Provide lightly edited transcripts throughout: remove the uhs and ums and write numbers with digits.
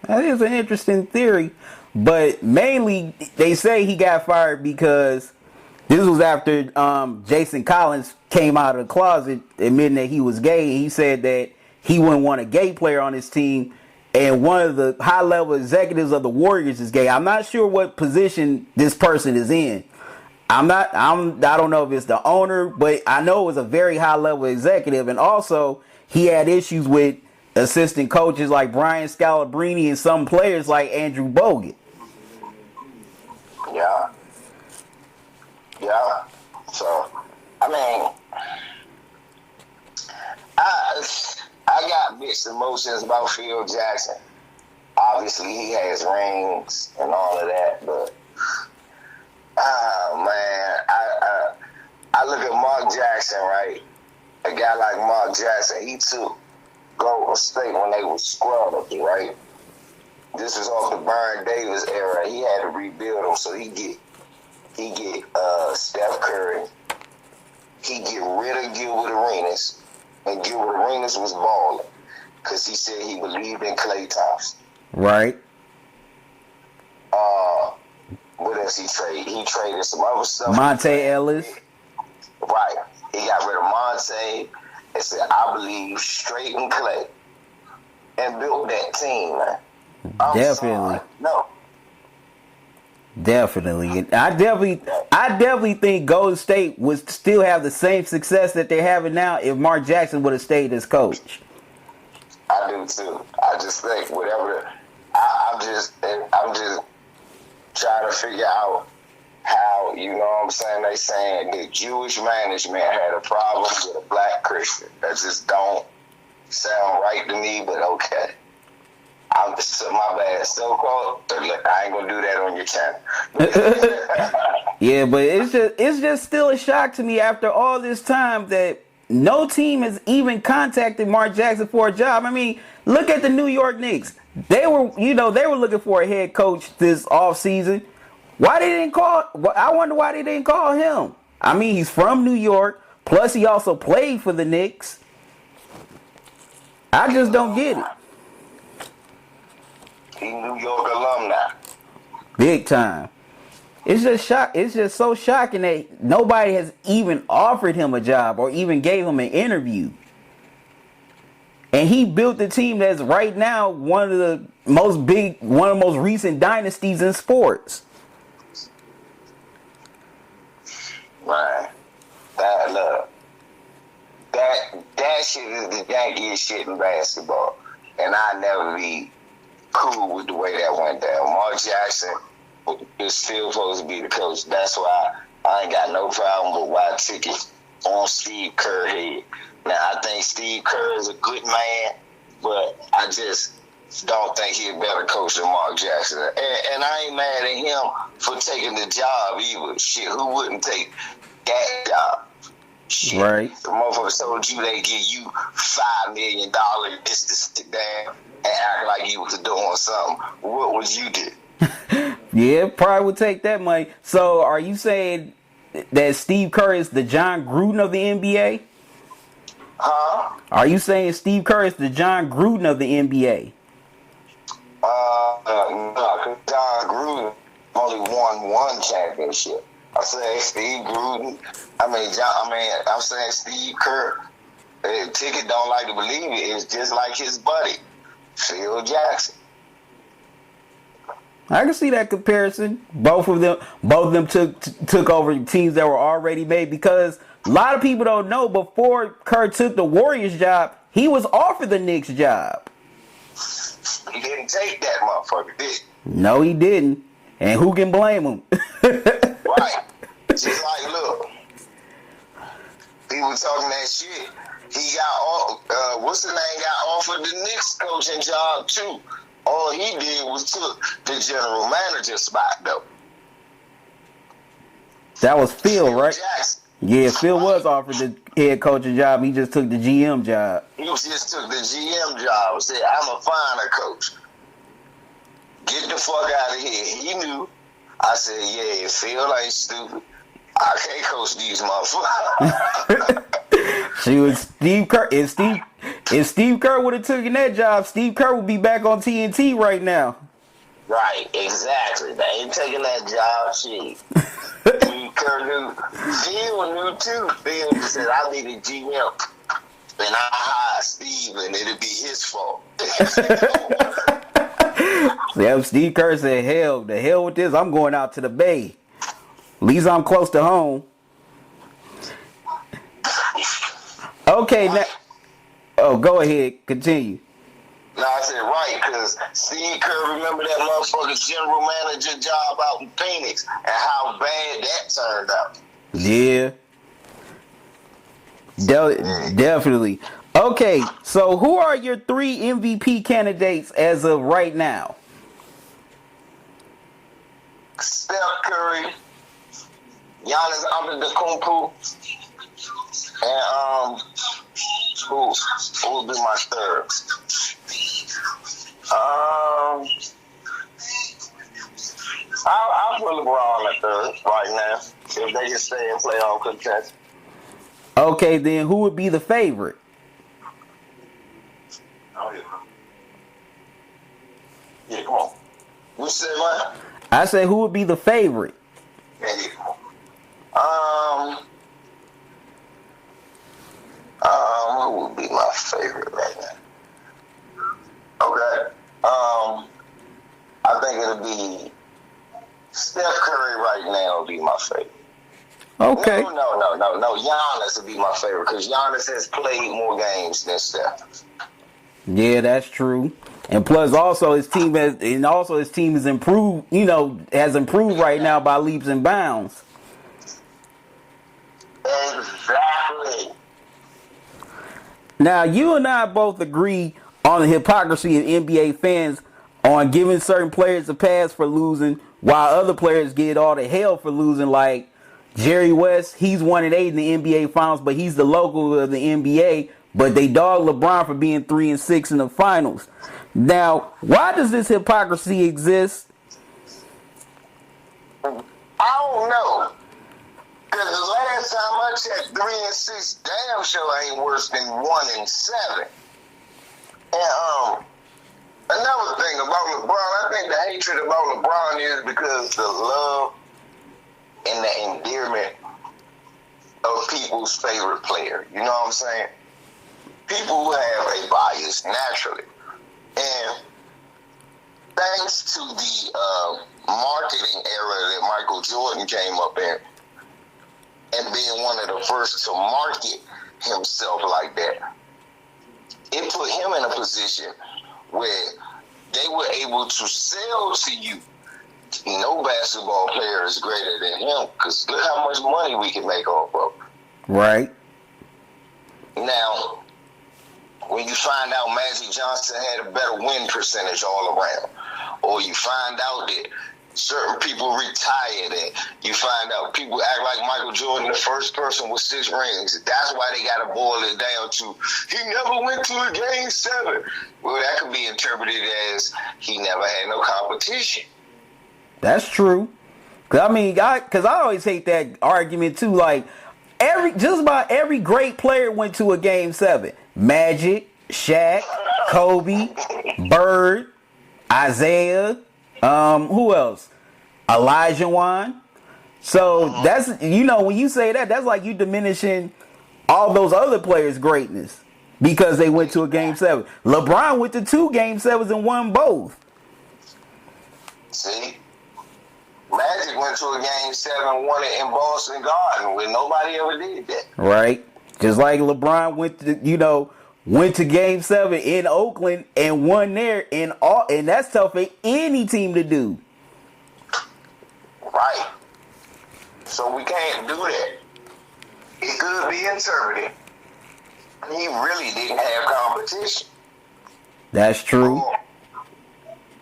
That is an interesting theory, but mainly they say he got fired because this was after Jason Collins came out of the closet admitting that he was gay. He said that he wouldn't want a gay player on his team, and one of the high-level executives of the Warriors is gay. I'm not sure what position this person is in. I don't know if it's the owner, but I know it was a very high-level executive, and also he had issues with assistant coaches like Brian Scalabrine and some players like Andrew Bogut. Yeah. Yeah. So, I mean, I got mixed emotions about Phil Jackson. Obviously, he has rings and all of that, but I look at Mark Jackson, right? A guy like Mark Jackson, he took Golden State when they were scrubbed, right? This was off the Byron Davis era. He had to rebuild them, so he get Steph Curry. He get rid of Gilbert Arenas, and Gilbert Arenas was balling because he said he believed in Klay Thompson. Right. What else he traded? He traded some other stuff. Monte Ellis. Right. He got rid of Monte and said, I believe straight in Klay, and built that team, man. Definitely. No. Definitely. I definitely think Golden State would still have the same success that they're having now if Mark Jackson would have stayed as coach. I do too. I just think whatever. I'm just trying to figure out how, you know what I'm saying? They saying the Jewish management had a problem with a black Christian. That just don't sound right to me, but okay. My bad. So-called. I ain't gonna do that on your channel. Yeah, but it's just still a shock to me after all this time that no team has even contacted Mark Jackson for a job. I mean, look at the New York Knicks. They were looking for a head coach this offseason. Why they didn't call? I wonder why they didn't call him. I mean, he's from New York. Plus, he also played for the Knicks. I just don't get it. He New York alumni. Big time. It's just so shocking that nobody has even offered him a job or even gave him an interview. And he built the team that's right now one of the most recent dynasties in sports. Right. That shit is the Yankees shit in basketball. And I never be cool with the way that went down. Mark Jackson is still supposed to be the coach. That's why I ain't got no problem with why tickets on Steve Kerr head. Now, I think Steve Kerr is a good man, but I just don't think he's a better coach than Mark Jackson. And I ain't mad at him for taking the job either. Shit, who wouldn't take that job? Shit. Right. The motherfuckers told you they give you $5 million just to sit down and act like you was doing something. What would you do? Yeah, probably would take that money. So are you saying that Steve Kerr is the John Gruden of the NBA? Huh? Are you saying Steve Kerr is the John Gruden of the NBA? No, because John Gruden only won one championship. I'm saying Steve Gruden. I'm saying Steve Kerr. Ticket don't like to believe it. It's just like his buddy, Phil Jackson. I can see that comparison. Both of them took over teams that were already made, because a lot of people don't know, before Kerr took the Warriors job, he was offered the Knicks job. He didn't take that motherfucker, did he? No, he didn't. And who can blame him? Right. Just like, look, people talking that shit. He got, what's the name, got offered the Knicks coaching job too. All he did was took the general manager spot, though. That was Phil, right? Jackson. Yeah, Phil was offered the head coaching job. He just took the GM job. He just took the GM job and said, I'm a finer coach. Get the fuck out of here. He knew. I said, yeah, Phil ain't stupid. I can't coach these motherfuckers. She was Steve Kerr. If Steve Kerr would have taken that job, Steve Kerr would be back on TNT right now. Right, exactly. They ain't taking that job, shit. Steve Kerr knew. Phil knew too. Phil just said, I need a GM. And I hired Steve, and it'll be his fault. Yeah, Steve Kerr said, the hell with this. I'm going out to the Bay. At least I'm close to home. Okay, now. Oh, go ahead. Continue. No, I said right, because Steve Kerr, remember that motherfucking general manager job out in Phoenix and how bad that turned out. Yeah. Definitely. Okay, so who are your 3 MVP candidates as of right now? Steph Curry, Giannis Antetokounmpo, and who would be my third? I'll put LeBron at third right now if they can stay in playoff contention. Okay, then who would be the favorite? Oh, yeah, come on. You said what? I said who would be the favorite? Yeah. Who would be my favorite right now? Okay. I think it'll be Steph Curry right now will be my favorite. Okay. No. Giannis will be my favorite because Giannis has played more games than Steph. Yeah, that's true. And plus, also his team is improved. Has improved right now by leaps and bounds. Exactly. Now, you and I both agree on the hypocrisy of NBA fans on giving certain players a pass for losing, while other players get all the hell for losing. Like Jerry West, he's 1-8 in the NBA Finals, but he's the local of the NBA. But they dog LeBron for being 3-6 in the finals. Now, why does this hypocrisy exist? I don't know. Because the last time I checked, 3-6 damn sure ain't worse than 1-7. And another thing about LeBron, I think the hatred about LeBron is because the love and the endearment of people's favorite player. You know what I'm saying? People have a bias naturally. And thanks to the marketing era that Michael Jordan came up in, and being one of the first to market himself like that, it put him in a position where they were able to sell to you. No basketball player is greater than him because look how much money we can make off of. Right. Now, when you find out Magic Johnson had a better win percentage all around, or you find out that certain people retired, and you find out people act like Michael Jordan, the first person with 6 rings. That's why they got to boil it down to, he never went to a game 7. Well, that could be interpreted as he never had no competition. That's true. Because I always hate that argument too. Like, just about every great player went to a game 7. Magic, Shaq, Kobe, Bird, Isaiah, who else? Olajuwon. So that's, when you say that, that's like you diminishing all those other players' greatness because they went to a game 7. LeBron went to 2 game 7s and won both. See? Magic went to a game 7, won it in Boston Garden where nobody ever did that. Right. Just like LeBron went to game 7 in Oakland and won there and that's tough for any team to do. Right. So we can't do that. It could be interpreted. He really didn't have competition. That's true.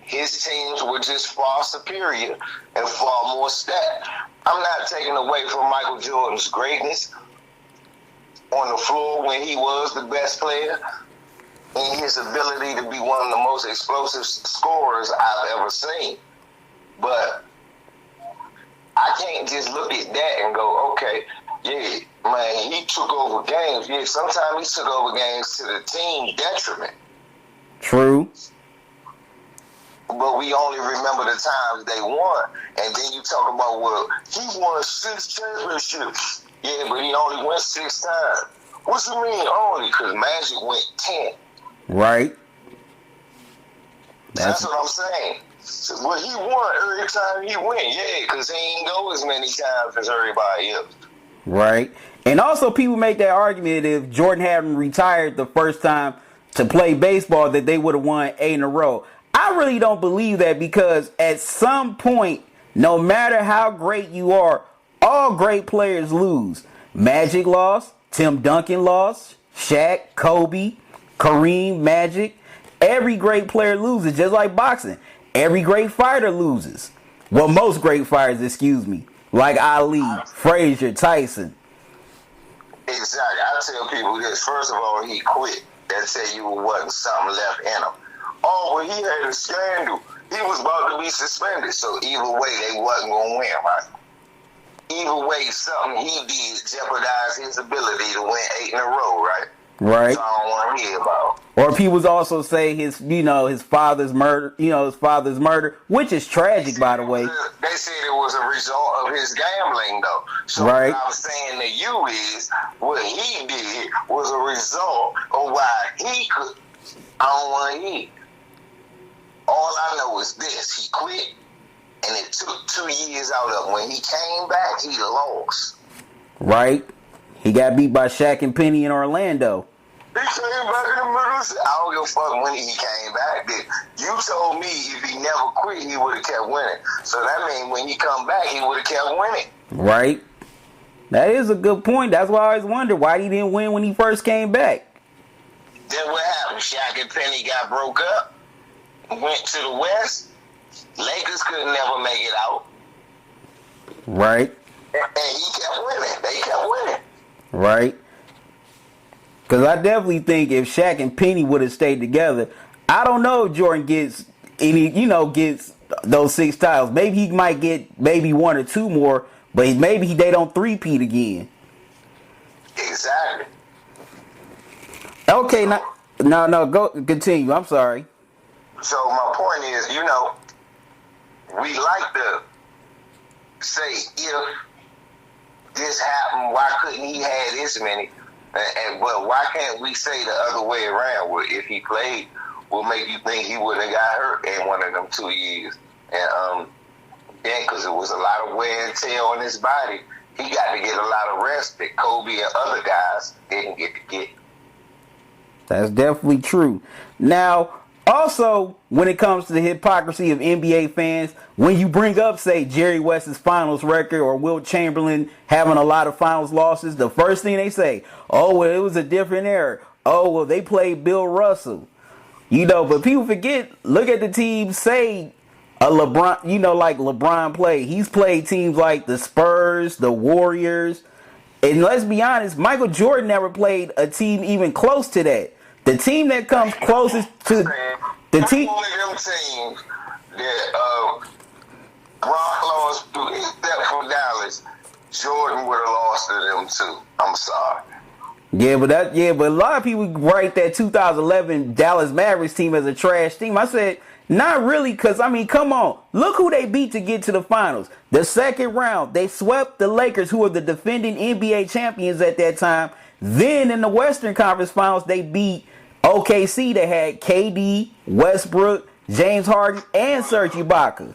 His teams were just far superior and far more stacked. I'm not taking away from Michael Jordan's greatness on the floor when he was the best player and his ability to be one of the most explosive scorers I've ever seen. But I can't just look at that and go, okay, yeah, Man, he took over games. Yeah, sometimes he took over games to the team detriment. True. But we only remember the times they won. And then you talk about, well, he won 6 championships. Yeah, but he only went 6 times. What you mean only? Because Magic went 10. Right. That's what I'm saying. So, well, he won every time he went. Yeah, because he ain't go as many times as everybody else. Right. And also people make that argument if Jordan hadn't retired the first time to play baseball that they would have won 8 in a row. I really don't believe that because at some point, no matter how great you are, all great players lose. Magic lost, Tim Duncan lost, Shaq, Kobe, Kareem, Magic. Every great player loses, just like boxing. Every great fighter loses. Well, most great fighters, excuse me. Like Ali, Frazier, Tyson. Exactly. I tell people this. First of all, he quit. That tell you wasn't something left in him. Oh, well, he had a scandal. He was about to be suspended. So either way, they wasn't going to win, right? Either way, something he did jeopardized his ability to win 8 in a row, right? Right. So I don't want to hear about. Or people also say his father's murder, which is tragic, by the way. They said it was a result of his gambling, though. So right. What I'm saying to you is, what he did was a result of why he could. I don't want to hear. All I know is this: he quit, and it took 2 years out of him. When he came back, he lost. Right. He got beat by Shaq and Penny in Orlando. He came back in the middle. I don't give a fuck when he came back. You told me if he never quit, he would have kept winning. So that means when he come back, he would have kept winning. Right. That is a good point. That's why I always wonder why he didn't win when he first came back. Then what happened? Shaq and Penny got broke up, went to the West. Lakers could never make it out. Right. And he kept winning. They kept winning. Right. Because I definitely think if Shaq and Penny would have stayed together, I don't know if Jordan gets gets those 6 titles. Maybe he might get maybe 1 or 2 more, but maybe they don't three-peat again. Exactly. Okay, no, go continue. I'm sorry. So my point is, we like to say if this happened, why couldn't he have this many? But why can't we say the other way around? Where if he played, will make you think he wouldn't have got hurt in one of them 2 years. And then because it was a lot of wear and tear on his body, he got to get a lot of rest that Kobe and other guys didn't get to get. That's definitely true. Now, also, when it comes to the hypocrisy of NBA fans, when you bring up, say, Jerry West's finals record or Wilt Chamberlain having a lot of finals losses, the first thing they say, oh, well, it was a different era. Oh, well, they played Bill Russell. But people forget, look at the teams, say, a LeBron, like LeBron played. He's played teams like the Spurs, the Warriors. And let's be honest, Michael Jordan never played a team even close to that. The team that comes closest to the team. One of them teams that Ron lost to, except for Dallas, Jordan would have lost to them too. I'm sorry. Yeah, but a lot of people write that 2011 Dallas Mavericks team as a trash team. I said, not really, because, come on. Look who they beat to get to the finals. The second round, they swept the Lakers, who were the defending NBA champions at that time. Then in the Western Conference Finals, they beat OKC. They had KD, Westbrook, James Harden, and Serge Ibaka.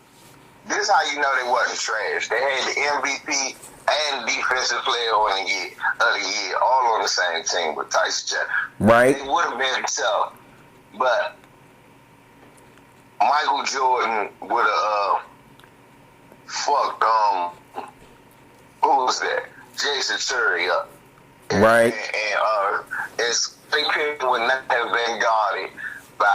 This is how you know they wasn't trash. They had the MVP and Defensive Player of the Year all on the same team with Tyson Jackson. Right. It would have been tough, but Michael Jordan would have fucked who was that? Jason Terry up. Right. And Pippen would not have been guarded by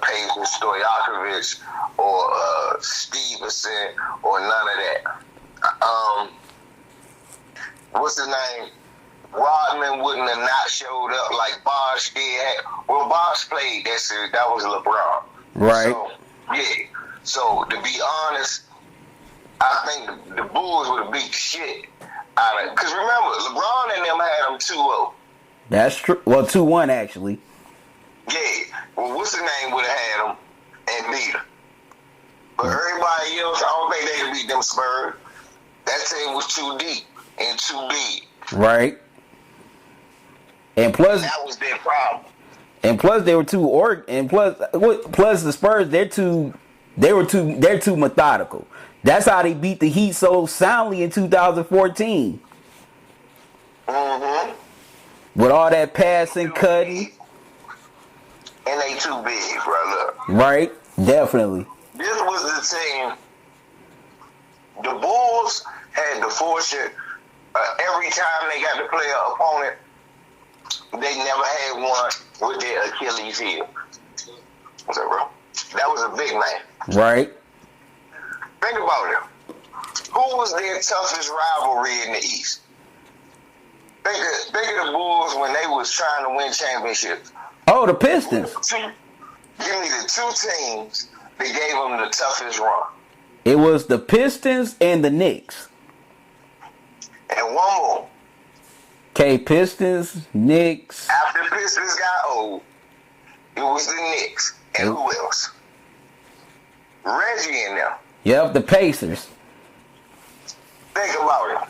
Peyton Stojakovic or Stevenson or none of that. What's his name? Rodman wouldn't have not showed up like Bosh did. Well, Bosh played that series. That was LeBron. Right. So, yeah. So, to be honest, I think the Bulls would have beat shit Because remember, LeBron and them had them 2-0. That's true. Well, 2-1 actually. Yeah. Well, what's the name would have had them and beat them? But everybody else, I don't think they could beat them Spurs. That team was too deep and too big. Right. And plus, that was their problem. And plus, they were plus the Spurs, they're too methodical. That's how they beat the Heat so soundly in 2014. Mm-hmm. With all that passing, cutting. And they too big, brother. Right, definitely. This was the team. The Bulls had the fortune. Every time they got to play an opponent, they never had one with their Achilles heel. What's up, bro? That was a big man. Right. Think about it. Who was their toughest rivalry in the East? Think of the Bulls when they was trying to win championships. Oh, the Pistons. Give me the two teams that gave them the toughest run. It was the Pistons and the Knicks. And one more. Okay, Pistons, Knicks. After the Pistons got old, it was the Knicks. And who else? Reggie and them. Yep, the Pacers. Think about it.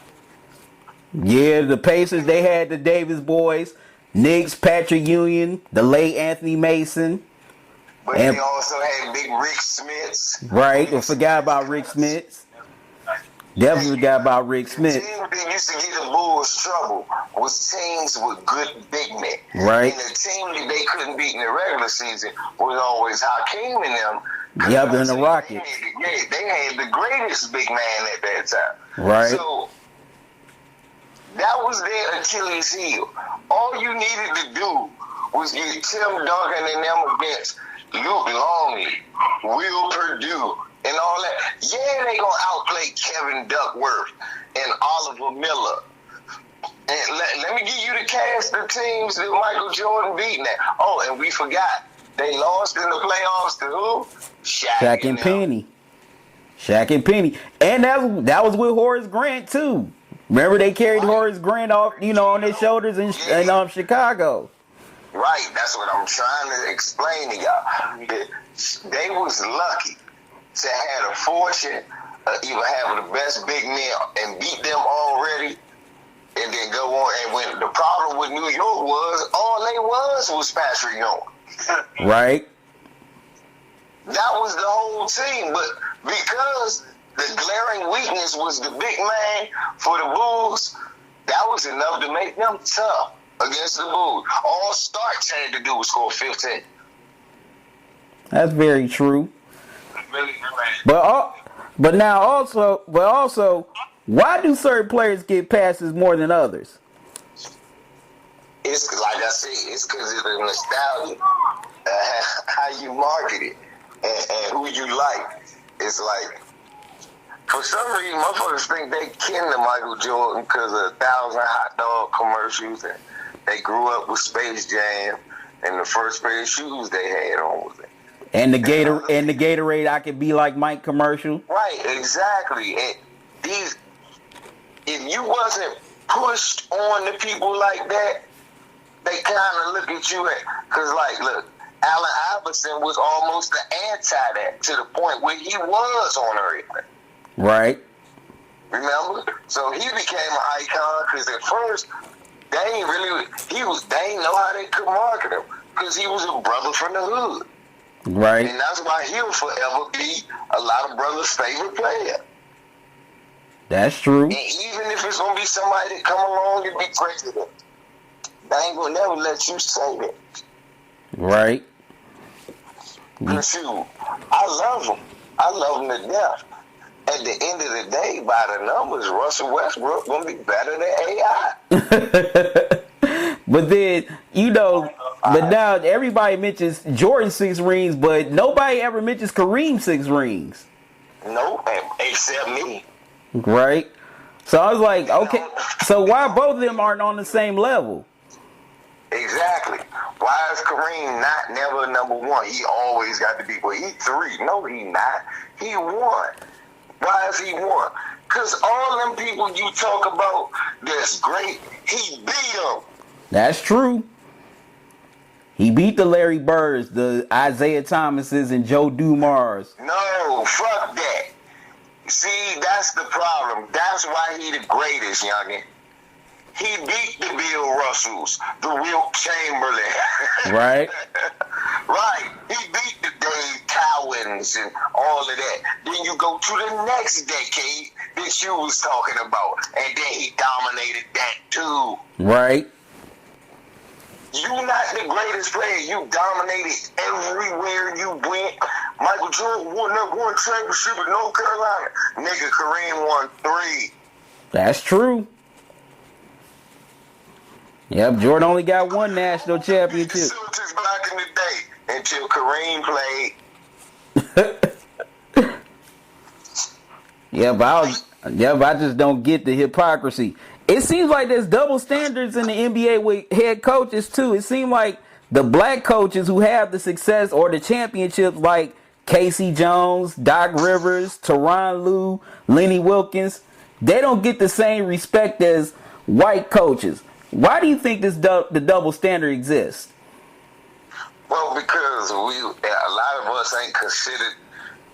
Yeah, the Pacers, they had the Davis boys. Knicks, Patrick Ewing, the late Anthony Mason. But they also had big Rick Smiths. Right, I forgot about Rick Smiths. Definitely forgot about Rick Smith. The team that used to get the Bulls trouble was teams with good big men. Right. And the team that they couldn't beat in the regular season was always Hakeem and them. Yep, and the Rockets. They had the greatest big man at that time. Right. So that was their Achilles heel. All you needed to do was get Tim Duncan and them against Luke Longley, Will Purdue, and all that. Yeah, they gonna outplay Kevin Duckworth and Oliver Miller. And let me give you the cast of teams that Michael Jordan beat now. Oh, and we forgot. They lost in the playoffs to who? Shaq and Penny. Shaq and Penny. And that was with Horace Grant too. Remember they carried Horace Grant off, on their shoulders in Chicago. Right, that's what I'm trying to explain to y'all. They was lucky to have a fortune of either having the best big men and beat them already, and then go on. And when the problem with New York was, all they was Patrick Ewing. Right. That was the whole team, but because the glaring weakness was the big man for the Bulls, that was enough to make them tough against the Bulls. All Starks had to do was score 15. That's very true. But also, why do certain players get passes more than others? It's like I said, it's because of the nostalgia, how you market it, and who you like. It's like, for some reason, motherfuckers think they kin to Michael Jordan because of 1,000 hot dog commercials, and they grew up with Space Jam, and the first pair of shoes they had on was it. And the Gatorade I Could Be Like Mike commercial. Right, exactly. And if you wasn't pushed on to people like that, they kind of look at you because, look, Allen Iverson was almost the anti that to the point where he was on everything. Right. Remember? So he became an icon because at first they ain't know how they could market him because he was a brother from the hood. Right. And that's why he'll forever be a lot of brothers' favorite player. That's true. And even if it's gonna be somebody that come along and be president, they ain't gonna never let you say that. Right. Shoot, I love them. I love them to death. At the end of the day, by the numbers, Russell Westbrook gonna be better than AI. But then, but now everybody mentions Jordan 6 rings, but nobody ever mentions Kareem 6 rings. No, except me. Right. So I was like, okay, so why both of them aren't on the same level? Exactly. Why is Kareem never number one? He always got to be, he 3. No, he not. He 1. Why is he 1? Because all them people you talk about that's great, he beat them. That's true. He beat the Larry Birds, the Isaiah Thomases, and Joe Dumars. No, fuck that. See, that's the problem. That's why he the greatest, youngin'. He beat the Bill Russells, the Wilt Chamberlain. Right. Right. He beat the Dave Cowens and all of that. Then you go to the next decade that you was talking about, and then he dominated that too. Right. You not the greatest player. You dominated everywhere you went. Michael Jordan won that one championship in North Carolina. Nigga, Kareem won 3. That's true. Yep, Jordan only got one national championship. Celtics back in the day until Kareem played. I just don't get the hypocrisy. It seems like there's double standards in the NBA with head coaches too. It seems like the black coaches who have the success or the championships, like Casey Jones, Doc Rivers, Tyronn Lue, Lenny Wilkins, they don't get the same respect as white coaches. Why do you think the double standard exists? Well, because a lot of us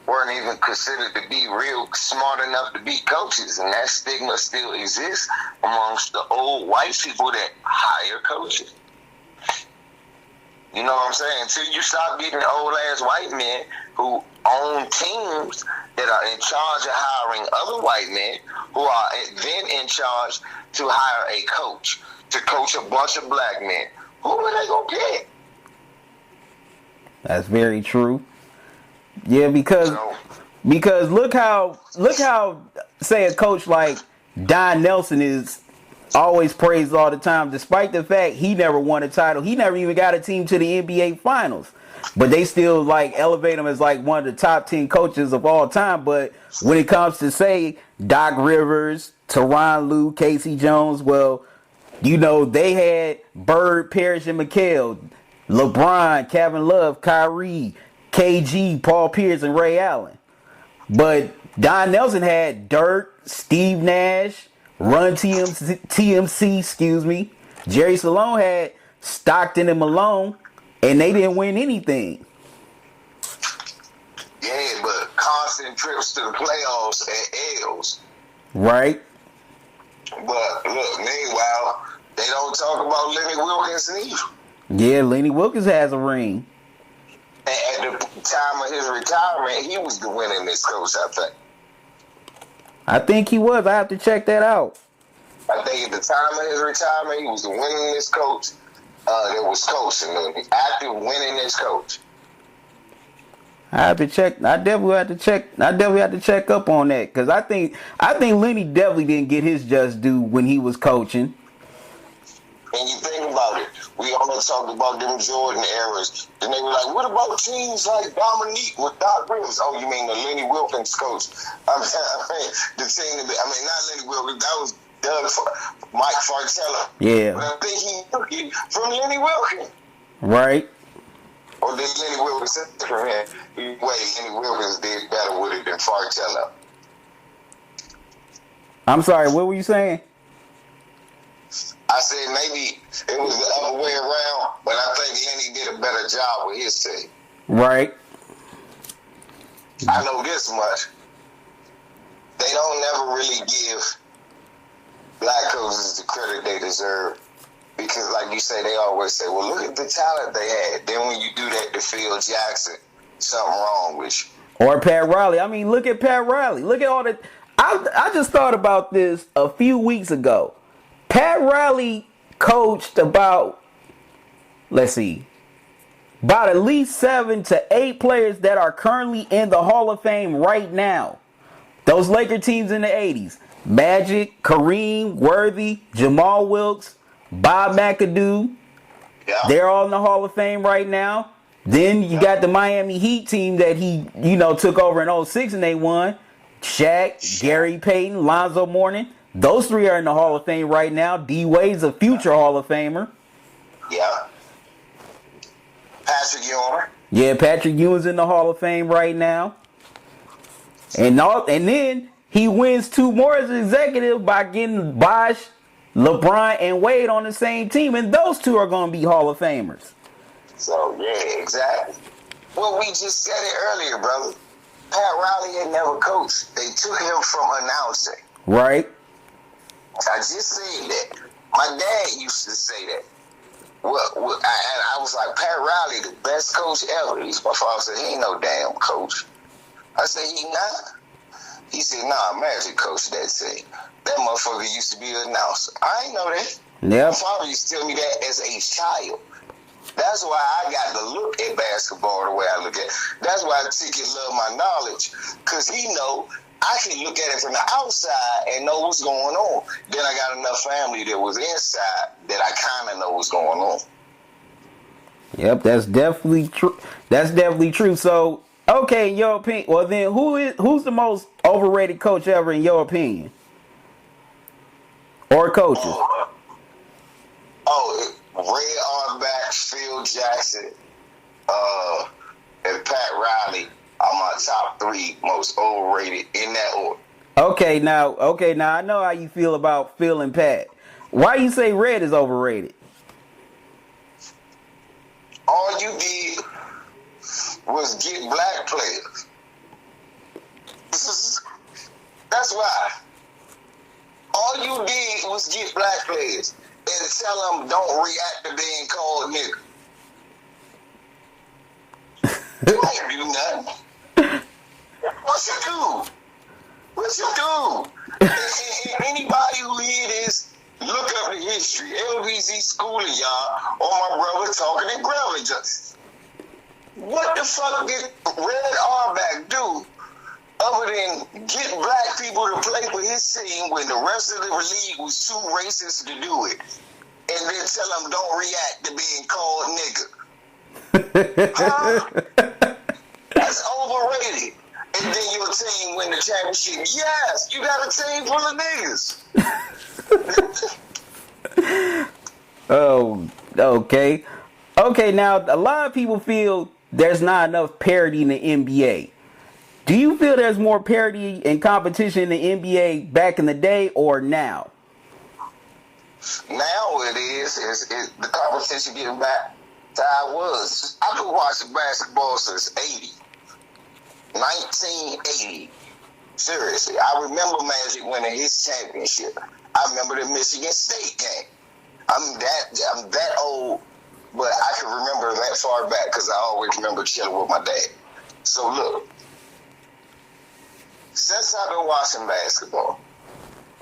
weren't even considered to be real smart enough to be coaches, and that stigma still exists amongst the old white people that hire coaches. You know what I'm saying? Until you stop getting old ass white men who own teams that are in charge of hiring other white men who are then in charge to hire a coach to coach a bunch of black men. Who are they gonna pick? That's very true. Yeah, because look how say a coach like Don Nelson is always praised all the time, despite the fact he never won a title. He never even got a team to the NBA Finals. But they still like elevate him as like one of the top 10 coaches of all time. But when it comes to say Doc Rivers, Tyronn Lue, Casey Jones, well, you know, they had Bird, Parrish, and McHale, LeBron, Kevin Love, Kyrie, KG, Paul Pierce, and Ray Allen. But Don Nelson had Dirk, Steve Nash, Run TMC, Jerry Sloan had Stockton and Malone, and they didn't win anything. Yeah, but constant trips to the playoffs and L's. Right. But look, meanwhile, they don't talk about Lenny Wilkins either. Yeah, Lenny Wilkins has a ring. And at the time of his retirement, he was the winningest coach, I think. I think he was. I have to check that out. I think at the time of his retirement, he was the winningest coach that was coaching. The active winningest coach. I have to check. I definitely have to check up on that, because I think Lenny definitely didn't get his just due when he was coaching. And you think about it, we all talked about them Jordan eras. And they were like, what about teams like Dominique with Doc Rivers? Oh, you mean the Lenny Wilkins coach? I mean the team, not Lenny Wilkins, that was Mike Fartella. Yeah. But I think he took it from Lenny Wilkins. Right. Or did Lenny Wilkins take it from him? Wait, Lenny Wilkins did better with it than Fartella. I'm sorry, what were you saying? I said maybe it was the other way around, but I think Lenny did a better job with his team. Right. I know this much. They don't never really give black coaches the credit they deserve. Because like you say, they always say, well, look at the talent they had. Then when you do that to Phil Jackson, something wrong with you. Or Pat Riley. I mean, look at Pat Riley. Look at all the... I just thought about this a few weeks ago. Pat Riley coached about at least 7 to 8 players that are currently in the Hall of Fame right now. Those Laker teams in the 80s. Magic, Kareem, Worthy, Jamal Wilkes, Bob McAdoo. Yeah. They're all in the Hall of Fame right now. Then you got the Miami Heat team that he, took over in 2006 and they won. Shaq, Gary Payton, Lonzo Mourning. Those 3 are in the Hall of Fame right now. D Wade's a future Hall of Famer. Yeah. Patrick Ewing. Yeah, Patrick Ewing's in the Hall of Fame right now. And then he wins 2 more as an executive by getting Bosh, LeBron, and Wade on the same team, and those 2 are going to be Hall of Famers. So, yeah, exactly. Well, we just said it earlier, brother. Pat Riley had never coached. They took him from announcing. Right. I just said that. My dad used to say that. I was like, Pat Riley, the best coach ever. My father said, he ain't no damn coach. I said, he not? He said, nah, Magic coach that team. That motherfucker used to be an announcer. I ain't know that. Yep. My father used to tell me that as a child. That's why I got to look at basketball the way I look at it. That's why Ticket love my knowledge, because he know I can look at it from the outside and know what's going on. Then I got enough family that was inside that I kind of know what's going on. Yep, that's definitely true. That's definitely true. So, okay, in your opinion, well then, who's the most overrated coach ever in your opinion, or coaches? Ray Auerbach, Phil Jackson, and Pat Riley are my top 3 most overrated in that order. Okay, now I know how you feel about Phil and Pat. Why you say Red is overrated? All you did was get black players. That's why. All you did was get black players and tell them don't react to being called nigga. You ain't do nothing. What you do? Anybody who hear this, look up the history. LBZ schooling y'all or my brother Talkin and Grubbin just. What the fuck did Red Auerbach do other than get black people to play for his team when the rest of the league was too racist to do it? And then tell them don't react to being called nigga. Huh? That's overrated. And then your team win the championship. Yes, you got a team full of niggas. Oh, okay. Okay, now a lot of people feel there's not enough parity in the NBA. Do you feel there's more parity and competition in the NBA back in the day or now? Now it is the competition getting back to how it was. I've been watching basketball since 1980. Seriously, I remember Magic winning his championship. I remember the Michigan State game. I'm that old, but I can remember that far back because I always remember chilling with my dad. So look, since I've been watching basketball,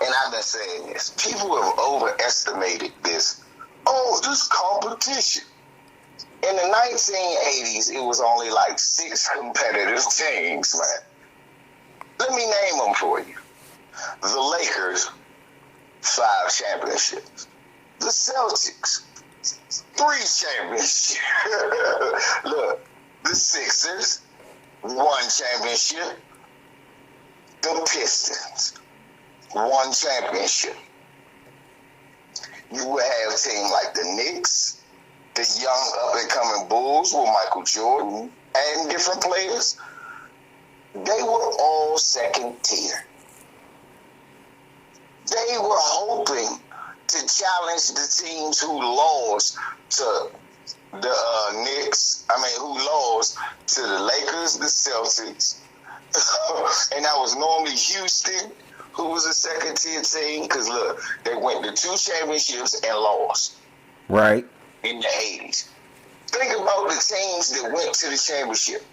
and I've been saying this, people have overestimated this. Oh, this competition. In the 1980s, it was only like 6 competitive teams, man. Let me name them for you. The Lakers, 5 championships. The Celtics, 3 championships. Look, the Sixers, 1 championship. The Pistons, 1 championship. You would have teams like the Knicks, the young up-and-coming Bulls with Michael Jordan and different players. They were all second tier. They were hoping to challenge the teams who lost to the Knicks. Who lost to the Lakers, the Celtics, and that was normally Houston, who was a second tier team. Because look, they went to 2 championships and lost. Right. In the 80s. Think about the teams that went to the championship.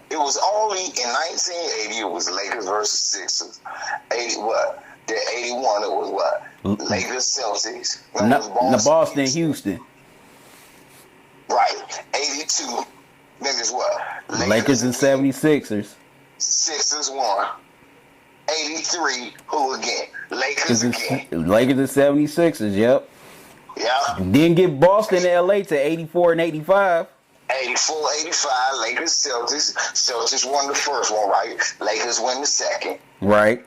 It was only in 1980, it was Lakers versus Sixers. 81, it was what? Lakers, Celtics. Boston, Houston. Right. 82, then it's what? Lakers and 76ers. Sixers won. 83, who again? Lakers again. Lakers and 76ers, yep. Yeah. Didn't get Boston and LA to 84 and 85. 84, 85, Lakers, Celtics. Celtics won the first one, right? Lakers won the second. Right.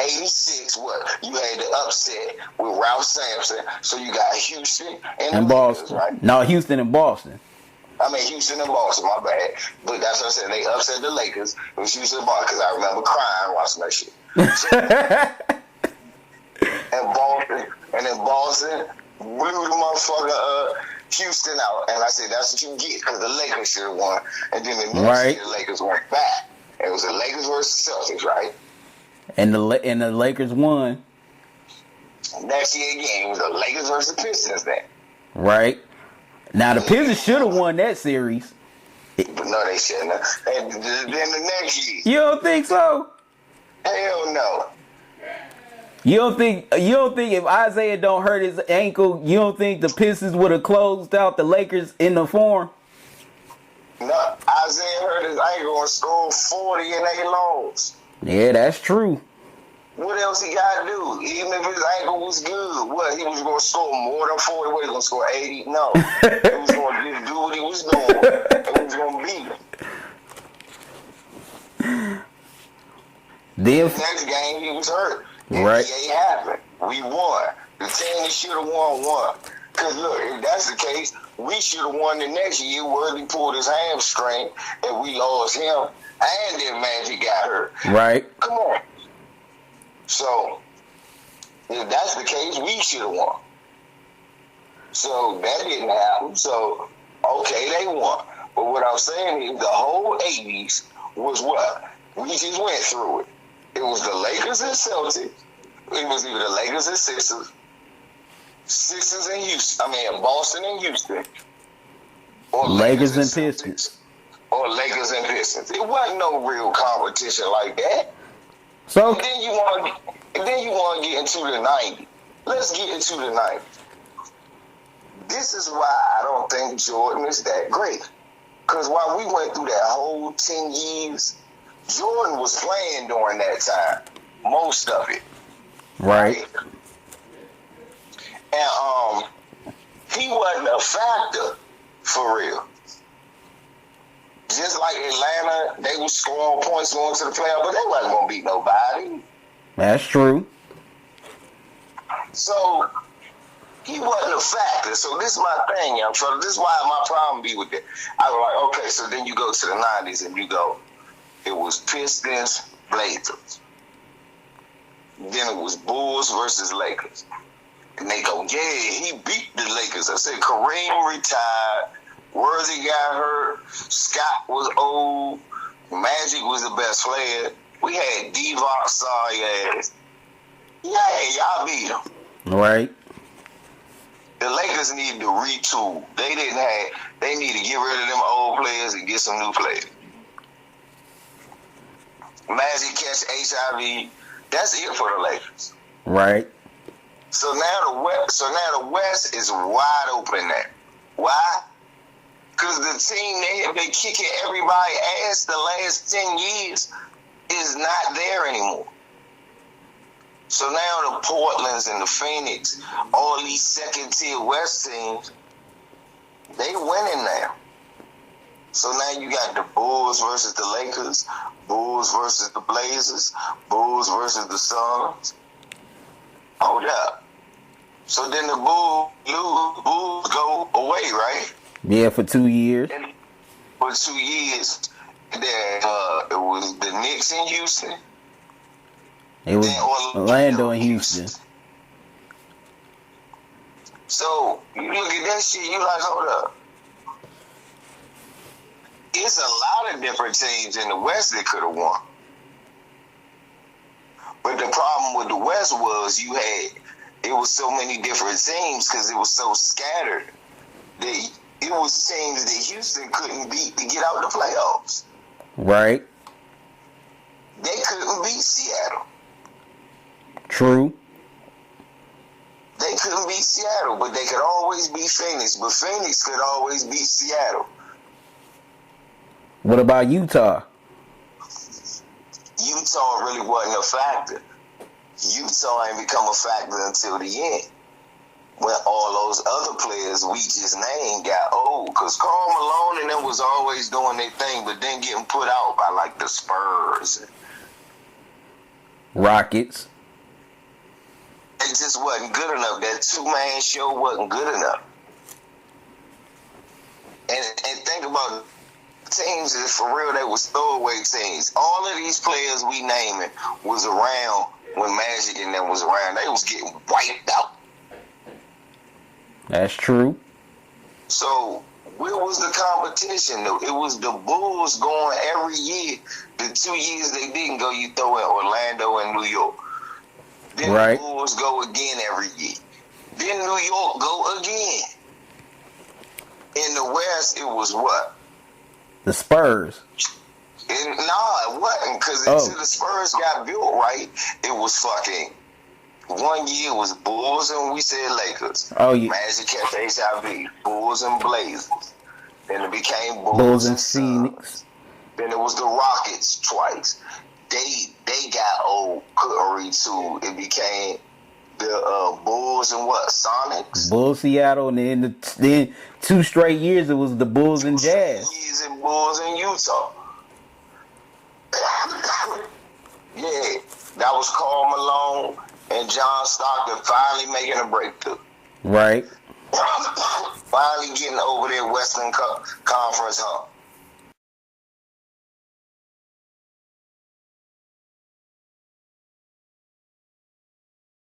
86, what? You had the upset with Ralph Sampson. So you got Houston and Boston. Lakers, right? No, Houston and Boston. I mean, Houston and Boston, my bad. But that's what I said. They upset the Lakers. It was Houston and Boston because I remember crying watching that shit. And then Boston blew the motherfucker Houston out. And I said, that's what you get because the Lakers should have won. And then the next year, the Lakers went back. It was the Lakers versus Celtics, right? And the Lakers won. Next year again, it was the Lakers versus Pistons then. Right. Now, the Pistons should have won that series. But no, they shouldn't have. And then the next year. You don't think so? Hell no. You don't think if Isaiah don't hurt his ankle, you don't think the Pistons would have closed out the Lakers in the form? No, Isaiah hurt his ankle and scored 40 in 8 longs. Yeah, that's true. What else he got to do? Even if his ankle was good, what, he was going to score more than 40? What, he was going to score 80? No. He was going to just do what he was doing, and he was going to beat him. The next game, he was hurt. Right. NBA happened. We won. The team that should have won. Because, look, if that's the case, we should have won the next year. Worthy pulled his hamstring, and we lost him, and then Magic got hurt. Right. Come on. So, if that's the case, we should have won. So, that didn't happen. So, okay, they won. But what I'm saying is the whole 80s was what? We just went through it. It was the Lakers and Celtics. It was either the Lakers and Sixers. Sixers and Houston. I mean, Boston and Houston. Or Lakers and Pistons. Or Lakers and Pistons. It wasn't no real competition like that. So and then you want to get into the 90s. Let's get into the 90s. This is why I don't think Jordan is that great. Because while we went through that whole 10 years, Jordan was playing during that time. Most of it. Right. And he wasn't a factor for real. Just like Atlanta, they were scoring points going to the playoffs, but they wasn't going to beat nobody. That's true. So, he wasn't a factor. So, this is my thing, young fella. This is why my problem be with it. I was like, okay, so then you go to the 90s and you go, it was Pistons, Blazers. Then it was Bulls versus Lakers. And they go, yeah, he beat the Lakers. I said, Kareem retired. Worthy got hurt. Scott was old. Magic was the best player. We had Divock, sorry ass. Yeah, y'all beat them. Right. The Lakers needed to retool. They need to get rid of them old players and get some new players. Magic catch HIV. That's it for the Lakers. Right. So now the West is wide open now. Why? Because the team they have been kicking everybody ass the last 10 years is not there anymore. So now the Portlands and the Phoenix, all these second-tier West teams, they winning now. So now you got the Bulls versus the Lakers, Bulls versus the Blazers, Bulls versus the Suns. Hold up. So then the Bulls go away, right? Yeah, for 2 years. And for 2 years, then it was the Knicks in Houston. It was Orlando and Houston. So you look at that shit, you like, hold up. It's a lot of different teams in the West that could have won. But the problem with the West was it was so many different teams because it was so scattered that it was teams that Houston couldn't beat to get out the playoffs. Right. They couldn't beat Seattle. True. They couldn't beat Seattle, but they could always beat Phoenix. But Phoenix could always beat Seattle. What about Utah? Utah really wasn't a factor. Utah ain't become a factor until the end. When all those other players we just named got old. Because Karl Malone and them was always doing their thing, but then getting put out by like the Spurs. Rockets. It just wasn't good enough. That two-man show wasn't good enough. And think about teams that for real, they was throwaway teams. All of these players we naming was around when Magic and them was around. They was getting wiped out. That's true. So where was the competition though? It was the Bulls going every year. The 2 years they didn't go, you throw in Orlando and New York. Then Right. the Bulls go again every year. Then New York go again. In the West, it was what? The Spurs. And it wasn't, because until the Spurs got built right, it was fucking. One year was Bulls and we said Lakers. Oh, yeah. Magic kept HIV. Bulls and Blazers. Then it became Bulls and Phoenix. Then it was the Rockets twice. They got old cookery too. It became the Bulls and what? Sonics? Bulls, Seattle, and then 2 straight years it was the Bulls and Jazz. Years and Bulls in Utah. Yeah, that was Karl Malone and John Stockton finally making a breakthrough. Right. Finally getting over their Western Conference hump.